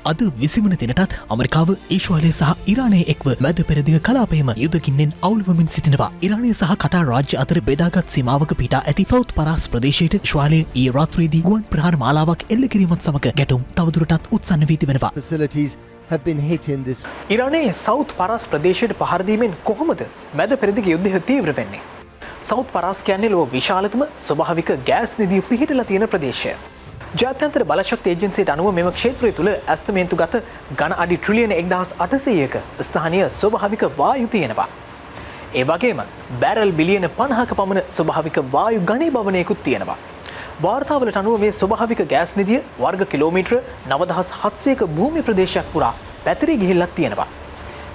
අද 20 වන දිනටත් ඇමරිකාව ඊශ්‍රායලය සහ ඉරානය එක්ව මැද පෙරදිග කලාපයේම යුදකින්නෙන් අවුලවමින් සිටිනවා. ඉරානය සහ කටාර් රාජ්‍ය අතර බෙදාගත් සීමාවක පිටා ඇති සවුත් පරාස් ප්‍රදේශයට ඊශ්‍රායලය ඊයේ රාත්‍රියේදී ගුවන් ප්‍රහාර මාලාවක් එල්ල කිරීමත් සමග ගැටුම් තවදුරටත් උත්සන්න වී තිබෙනවා. ඉරානයේ සවුත් පරාස් ප්‍රදේශයට පහර දීමෙන් කොහොමද මැද පෙරදිග යුද්ධය තීව්‍ර වෙන්නේ? සවුත් පරාස් කියන්නේ ලොව විශාලතම ස්වභාවික ගෑස් නිධිය පිහිටලා තියෙන ප්‍රදේශය. ජාත්‍යන්තර බලශක්ති ඒජන්සියට අනුව මෙම ක්ෂේත්‍රය තුළ ඇස්තමේන්තු ගත ඝන අඩි ට්‍රිලියන 1800ක ස්ථානීය ස්වභාවික වායු තියෙනවා. ඒ වගේම බැරල් බිලියන 50ක පමණ ස්වභාවික වායු ඝනීභවනයකුත් තියෙනවා. වාර්තාවලට අනුව මේ ස්වභාවික ගෑස් නිධිය වර්ග කිලෝමීටර 9700ක භූමි ප්‍රදේශයක් පුරා පැතිරී ගිහිල්ලක් තියෙනවා.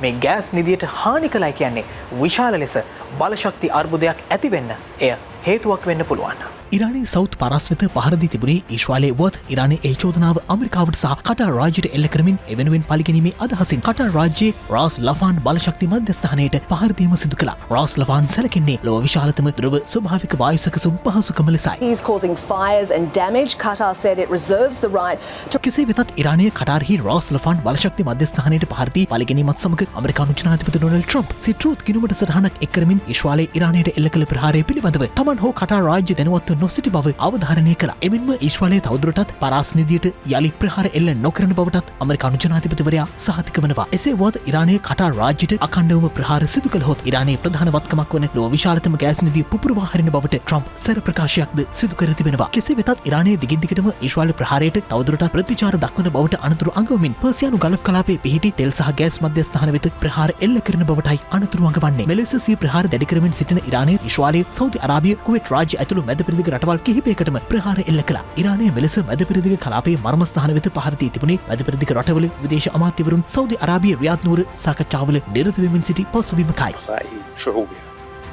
මේ ගෑස් නිධියට හානි කළයි කියන්නේ විශාල ලෙස බලශක්ති අර්බුදයක් ඇති වෙන්න එය හේතුවක් වෙන්න පුළුවන්. ඉරානයේ සවුත් පරාස් වෙත පහර දී තිබුණේ ඊශ්‍රායලයේ වුවත් ඉරානයේ ඒ චෝදනාව ඇමරිකාවට සහ කටාර් රාජ්‍යයට එල්ල කරමින් එවෙනුවෙන් පරිගැනීමේ අදහසින් කටාර් රාජ්‍යයේ රාස් ලෆාන් බලශක්ති මධ්‍යස්ථානයට පහර දීම සිදු කළා. රාස් ලෆාන් සැලකෙන්නේ ලොව විශාලතම ද්‍රව ස්වභාවික වායු සැකසුම් පහසුකම ලෙසයි. He's causing fires and damage. Qatar said it reserves the right to කෙසේ වෙතත් ඉරානයේ කටාර්හි රාස් ලෆාන් බලශක්ති මධ්‍යස්ථානයට පහර දී පරිගැනීමත් සමග ඇමරිකානු ජනාධිපති ඩොනල්ඩ් ට්‍රම්ප් සිට්‍රූත් කිනුමට සටහනක් එක් කරමින් ඊශ්‍රායලයේ ඉරානයට එල්ල කළ ප්‍රහාරය පිළිබඳව තමන් හෝ කටාර් රාජ්‍ය දැනුවත්ව නොසිටි බව අවධාරණය කළා. එමෙන්ම ඊශ්‍රායලයේ තවදුරටත් පරාස් නිධියට යලි ප්‍රහාර එල්ල නොකරන බවටත් ඇමරිකානු ජනාධිපතිවරයා සහතික වනවා. එසේ වුවත් ඉරානයේ කටාර් රාජ්‍යයට අඛණ්ඩවම ප්‍රහාර සිදු කළහොත් ඉරානයේ ප්‍රධාන වත්කමක් වන ලොව විශාලතම ගෑස් නිධිය පුපුරවා හරින බවට ට්‍රම්ප් සැර ප්‍රකාශයක්ද සිදු කර තිබෙනවා. කෙසේ වෙතත් ඉරානයේ දිගින් දිගටම ඊශ්‍රායල ප්‍රහාරයට තවදුරටත් ප්‍රතිචාර දක්වන බවට අනතුරු අඟවමින් පර්සියානු ගල්ෆ් කලාපයේ පිහිටි තෙල් සහ ගෑස් මධ්‍යස්ථාන වෙත ප්‍රහාර එල්ල කරන බවටයි අනතුරු අඟවන්නේ. මෙලෙස සිය ප්‍රහාර දැඩි කරමින් සිටින ඉරානය ඊශ්‍රායලය, සෞදි අරාබිය, කුවේට් රාජ්‍ය ඇතුළු මැද පෙරදිග රටවල් කිහිපයකටම ප්‍රහාර එල්ල කළා. ඉරානය මෙලෙස මැද පෙරදිග කලාපයේ මර්මස්ථාන වෙත පහර දී තිබුණේ මැද පෙරදිග රටවල විදේශ අමාත්‍යවරුන් සෞදි අරාබිය රියාද් නුවර සාකච්ඡාවල නිරත වෙමින් සිටි පසුබිමකයි.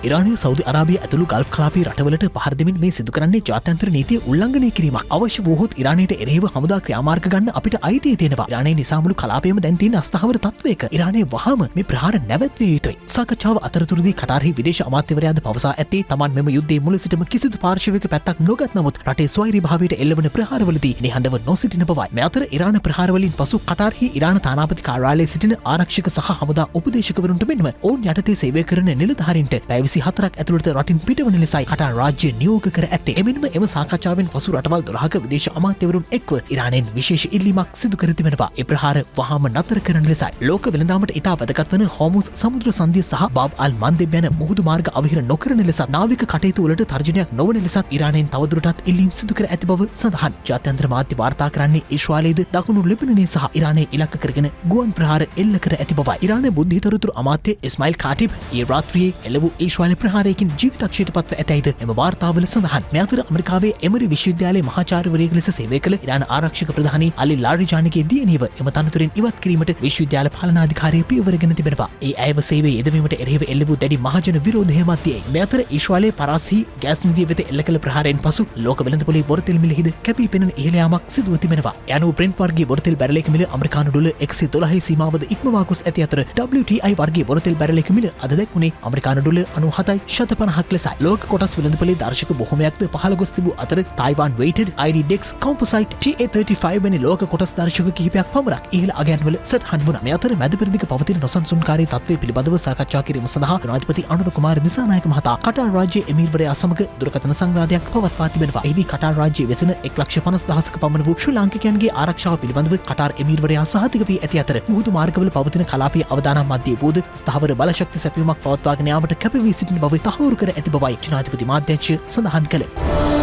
ඉරානය සෞදි අරාබිය ඇතුළු ගල්ෆ් කලාපයේ රටවලට පහර දෙමින් මේ සිදු කරන්නේ ජාත්‍යන්තර නීතිය උල්ලංඝනය කිරීමක්. අවශ්‍ය වුවහොත් ඉරානයට එරෙහිව හමුදා ක්‍රියාමාර්ග ගන්න අපිට අයිතිය තියෙනවා. ඉරානයේ නිසා මුළු කලාපයේම දැන් තියෙන අස්ථාවර තත්වයක ඉරානය වහාම මේ ප්‍රහාර නැවැත්විය යුතුයි. සාකච්ඡාව අතරතුරදී කටාර්හි විදේශ අමාත්‍යවරයාද පවසා ඇත්තේ තමන් මෙම යුද්ධයේ මුල සිටම කිසිදු පාර්ශවික පැත්තක් නොගත් නමුත් රටේ ස්වෛරී භාවයට එල්ලවන ප්‍රහාරවලදී නිහඬව නොසිටින බවයි. මේ අතර ඉරාන ප්‍රහාරවලින් පසු කටාර්හි ඉරාන තානාපති කාර්යාලයේ සිටින ආරක්ෂක සහ හමුදා උපදේශකවරුන්ට මෙන්ම ඔවුන් යටතේ සේවය කරන නිලධාරීන්ට පැය 24ක් ඇතුළත රටින් පිටවන ලෙසයි කටාර් රාජ්‍ය නියෝග කර ඇත්තේ. එමෙන්ම එම සාකච්ඡාවෙන් පසු රටවල් 12ක විදේශ අමාත්‍යවරුන් එක්ව ඉරානයෙන් විශේෂ ඉල්ලීමක් සිදු කර තිබෙනවා. ඒ ප්‍රහාර වහාම නතර කරන ලෙසයි. ලෝක වෙළඳාමට ඉතා වැදගත් වන හෝමුස් සමුද්‍ර සන්ධිය සහ බාබ් අල් මන්දෙබ් යන මුහුදු මාර්ග අවහිර නොකරන ලෙසත් නාවික කටයුතු වලට තර්ජනයක් නොවන ලෙසත් ඉරානයෙන් තවදුරටත් ඉල්ලීම් සිදු කර ඇති බව සඳහන්. ජාත්‍යන්තර මාධ්‍ය වාර්තා කරන්නේ ඊශ්‍රායලයේද දකුණු ලෙබනනයේ සහ ඉරානයේ ඉලක්ක කරගෙන ගුවන් ප්‍රහාර එල්ල කර ඇති බවයි. ඉරානයේ බුද්ධිතරුතුරු අමාත්‍ය ඉස්මායිල් කාටිබ් ඊයේ රාත්‍රියේ එළවූ ඊශ්‍රායල ප්‍රහාරයකින් ජීවිතක්ෂයට පත්ව ඇතැයිද එම වාර්තාවල සඳහන්. මේ අතර ඇමරිකාවේ එමරි විශ්වවිද්‍යාලයේ මහාචාර්යවරයෙකු ලෙස සේවය කළ ඉරාන ආරක්ෂක ප්‍රධානී අලි ලාරිජානිගේ දියණියව එම තනතුරෙන් ඉවත් කිරීමට විශ්වවිද්‍යාල පාලනාධිකාරිය පියවරගෙන තිබෙනවා. ඒ අයව සේවයේ යෙදවීමට එරෙහිව එල්ල වූ දැඩි මහජන විරෝධය මැදයි. මේ අතර ඊශ්‍රායලයේ පරාසි ගෑස් නිධිය වෙත එල්ල කළ ප්‍රහාරයෙන් පසු ලෝක වෙළඳපොලේ බොරතෙල් මිලෙහිද කැපී පෙනෙන ඉහළ යාමක් සිදුව තිබෙනවා. යනුව බ්‍රෙන්ට් වර්ගයේ බොරතෙල් බැරලයක මිල ඇමරිකානු ඩොලර් 112 සීමාවද ඉක්මවා ගොස් ඇති අතර WTI වර්ගයේ බොරතෙල් බැරලයක මිල අද දැක්ුණේ ඇමරිකානු ඩොලර් 97.50ක් ලෙසයි. ලෝක කොටස් වෙළඳපොලේ දර්ශක බොහොමයක්ද පහළ ගොස් තිබූ අතර තයිවාන් weighted IDX composite TA35 වැනි ලෝක කොටස් දර්ශක කිහිපයක් පමණක් ඉහළ අගයන්වල සටහන් වුණා. මේ අතර මැද පෙරදිග පවතින නොසන්සුන්කාරී තත්ත්වය පිළිබඳව සාකච්ඡා කිරීම සඳහා ජනාධිපති අනුර කුමාර දිසානායක මහතා කටාර් රාජ්‍ය එමීර්වරයා සමග දුරකථන සංවාදයක් පවත්වා තිබෙනවා. එහිදී කටාර් රාජ්‍යයේ වෙසෙන 1,50,000ක පමණ වූ ශ්‍රී ලාංකිකයන්ගේ ආරක්ෂාව පිළිබඳව කටාර් එමීර්වරයා සහතික වී ඇති අතර මුහුදු මාර්ගවල පවතින කලාපීය අවදානම් මැදයේ වූද ස්ථාවර බලශක්ති සැපයීමක් පවත්වාගෙන යාමට කැප වී සිටින බව තහවුරු කර ඇති බවයි ජනාධිපති මාධ්‍යංශය සඳහන් කළේ.